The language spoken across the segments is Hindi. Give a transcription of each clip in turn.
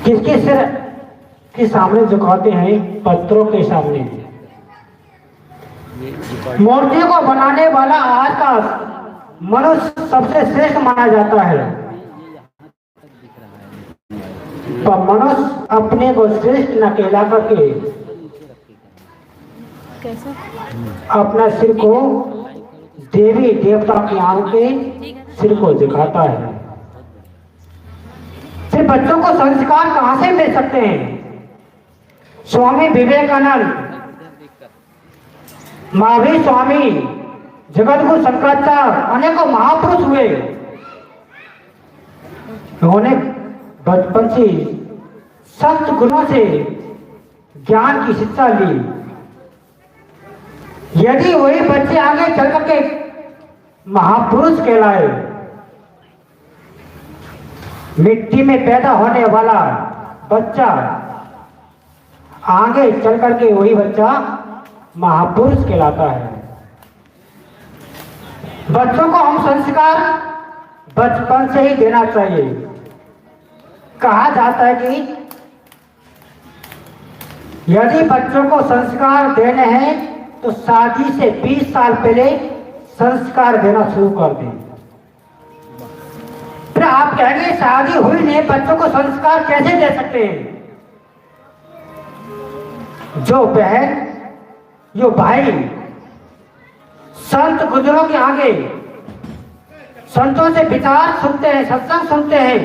किसके सिर के सामने झुकाते हैं? पत्थरों के सामने। मूर्ति को बनाने वाला आज का मनुष्य सबसे श्रेष्ठ माना जाता है, पर मनुष्य अपने को श्रेष्ठ न कहला करके अपना सिर को देवी देवता की आगे सिर को झुकाता है। फिर बच्चों को संस्कार कहां से मिल सकते हैं? स्वामी विवेकानंद, महावीर स्वामी, जगतगुरु शंकराचार्य, अनेकों महापुरुष हुए। उन्होंने बचपन से संत गुरुओं से ज्ञान की शिक्षा ली। यदि वही बच्चे आगे चल करके महापुरुष कहलाए, मिट्टी में पैदा होने वाला बच्चा आगे चल करके वही बच्चा महापुरुष कहलाता है। बच्चों को हम संस्कार बचपन से ही देना चाहिए। कहा जाता है कि यदि बच्चों को संस्कार देने हैं तो शादी से 20 साल पहले संस्कार देना शुरू कर दें। फिर आप कहेंगे शादी हुई नहीं, बच्चों को संस्कार कैसे दे सकते हैं? जो बहन, जो भाई संत गुरुओं के आगे संतों से विचार सुनते हैं, सत्संग सुनते हैं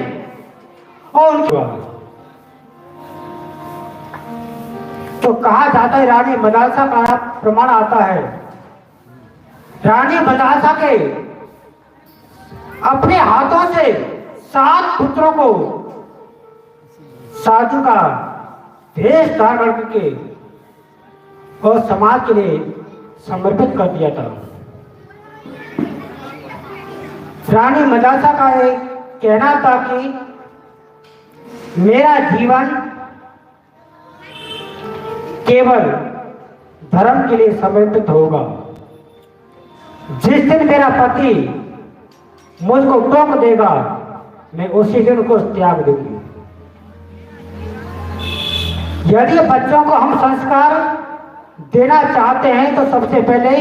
और उनके तो कहा जाता है, रानी मदालसा का प्रमाण आता है। रानी मदालसा के अपने हाथों से 7 पुत्रों को साधु का भेष धारण करके और समाज के लिए समर्पित कर दिया था। रानी मदालसा का एक कहना था कि मेरा जीवन केवल धर्म के लिए समर्पित होगा। जिस दिन मेरा पति मुझको टोक देगा, मैं उसी दिन को त्याग दूंगी। यदि बच्चों को हम संस्कार देना चाहते हैं तो सबसे पहले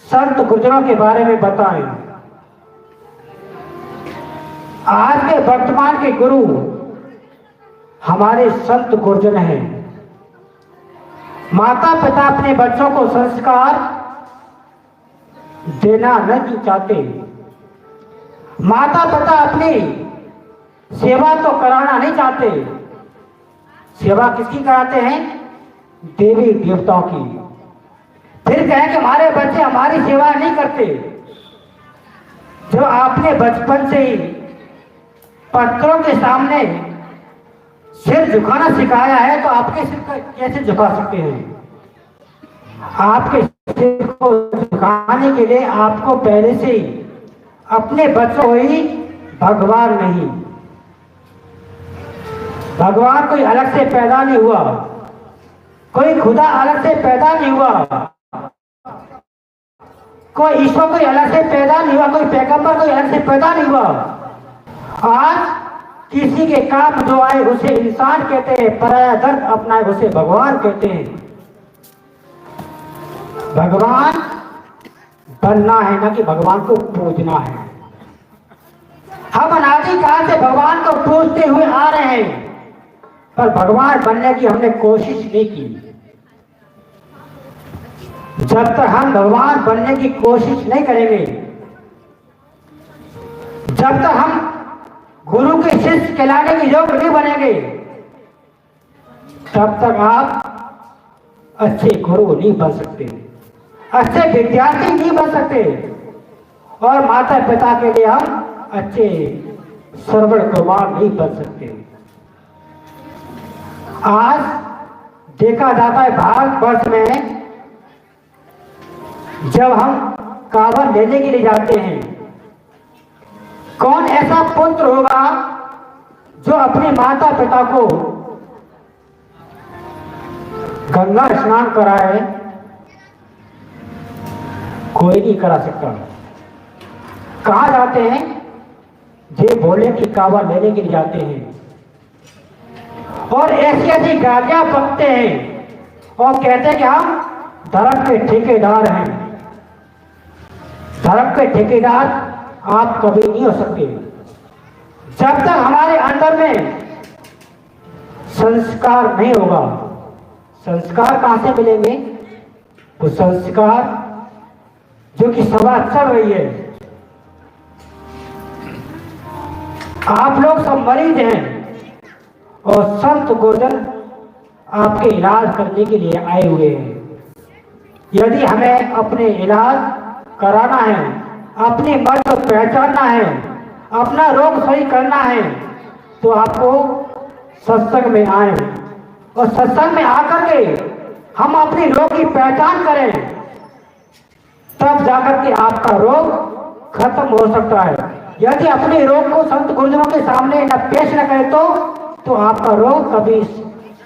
संत गुरुजनों के बारे में बताएं। आज के वर्तमान के गुरु हमारे संत गुरुजन हैं। माता पिता अपने बच्चों को संस्कार देना नहीं चाहते। माता पिता अपनी सेवा तो कराना नहीं चाहते। सेवा किसकी कराते हैं? देवी देवताओं की। फिर कहें कि हमारे बच्चे हमारी सेवा नहीं करते। जब आपने बचपन से ही पत्थरों के सामने सिर झुकाना सिखाया है तो आपके सिर को कैसे झुका सकते हैं? आपके सिर को झुकाने के लिए आपको पहले से ही अपने बच्चों ही भगवान नहीं, भगवान कोई अलग से पैदा नहीं हुआ, कोई खुदा अलग से पैदा नहीं हुआ, कोई ईश्वर कोई अलग से पैदा नहीं हुआ, कोई पैगंबर कोई अलग से पैदा नहीं हुआ। आज किसी के काम जो आए उसे इंसान कहते हैं, पराया दर्द अपनाए उसे भगवान कहते हैं। भगवान बनना है ना कि भगवान को पूजना है। हम अनादिकाल से भगवान को पूजते हुए आ रहे हैं, पर भगवान बनने की हमने कोशिश नहीं की। जब तक हम भगवान बनने की कोशिश नहीं करेंगे, जब तक हम गुरु के शिष्य कहलाने के योग्य नहीं बनेंगे, तब तक आप अच्छे गुरु नहीं बन सकते, अच्छे विद्यार्थी नहीं बन सकते, और माता पिता के लिए हम अच्छे श्रवण कुमार नहीं बन सकते। आज देखा जाता है भारतवर्ष में जब हम कांवर लेने के लिए जाते हैं, कौन ऐसा पुत्र होगा जो अपने माता पिता को गंगा स्नान कराए? कोई नहीं करा सकता। कहाँ जाते हैं? जे बोले कि कांवर लेने के लिए जाते हैं, और ऐसी ऐसी गालियां बकते हैं और कहते हैं कि हम धर्म के ठेकेदार हैं। धर्म के ठेकेदार आप कभी नहीं हो सकते जब तक हमारे अंदर में संस्कार नहीं होगा। संस्कार कहां से मिलेंगे? वो संस्कार जो कि सभा चल रही है। आप लोग सब मरीज हैं और संत गुरुजन आपके इलाज करने के लिए आए हुए हैं। यदि हमें अपने इलाज कराना है, अपनी मर्ज को पहचानना है, अपना रोग सही करना है, तो आपको सत्संग में आए और सत्संग में आकर के हम अपनी रोग की पहचान करें, तब जाकर के आपका रोग खत्म हो सकता है। यदि अपने रोग को संत गुरुजनों के सामने न पेश न करें तो आपका रोग कभी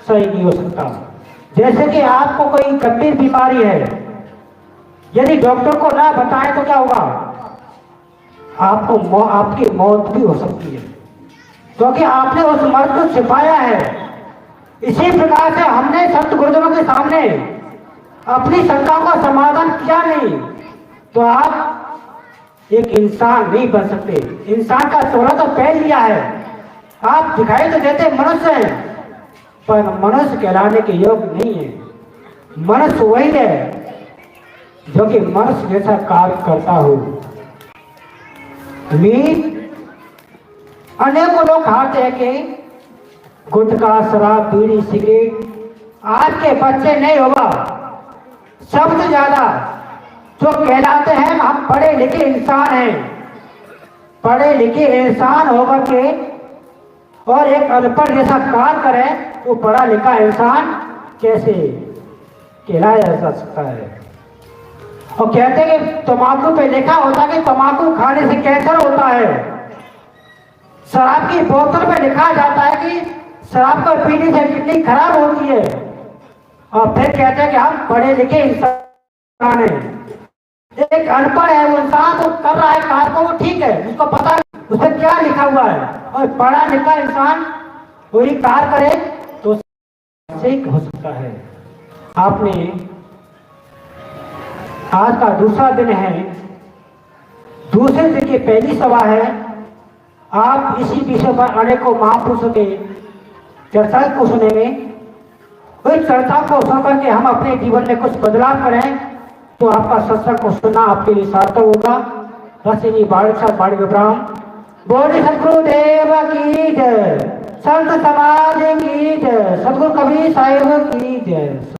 सही नहीं हो सकता। जैसे कि आपको कोई गंभीर बीमारी है, यदि डॉक्टर को ना बताएं तो क्या होगा? आपकी मौत भी हो सकती है, क्योंकि आपने उस मर्ज को छिपाया है। इसी प्रकार से हमने संत गुरुजनों के सामने अपनी शंकाओं का समाधान किया नहीं तो आप एक इंसान नहीं बन सकते। इंसान का चोला तो पहन लिया है, आप दिखाई तो देते मनुष्य हैं, पर मनुष्य कहलाने के योग्य नहीं है। मनुष्य वही है जो कि मनुष्य जैसा कार्य करता हो। मीट अनेकों लोग खाते हैं कि गुटखा, शराब, बीड़ी, सिगरेट। आज के बच्चे नहीं होगा, सबसे ज्यादा जो कहलाते हैं हम पढ़े लिखे इंसान हैं। पढ़े लिखे इंसान होकर के और एक अनपढ़ जैसा कार्य करें तो पढ़ा लिखा इंसान कैसे कहलाया जा सकता है? और कहते हैं कि तंबाकू पे लिखा होता है कि तंबाकू खाने से कैंसर होता है। शराब की बोतल पे लिखा जाता है कि शराब को पीने से किडनी खराब होती है, और फिर कहते हैं कि हम पढ़े लिखे इंसान हैं। एक अनपढ़ है वो इंसान तो कर रहा है कार्य को, वो ठीक है, उसको पता उसमें क्या लिखा हुआ है, और पढ़ा लिखा इंसान वही कार्य करे तो सही हो सकता है। आपने आज का दूसरा दिन है, दूसरे दिन की पहली सभा है। आप इसी विषय पर अनेकों महापुरुषों के चर्चा को सुनेंगे। उस चर्चा को सुनकर के हम अपने जीवन में कुछ बदलाव करें तो आपका सत्संग को सुनना आपके लिए सार्थक होगा। रसिनी बालक बाल विभ्राम बोले सतगुरुदेव की जय, संत समाज की जय, सतगुरु कबीर साहिब की जय।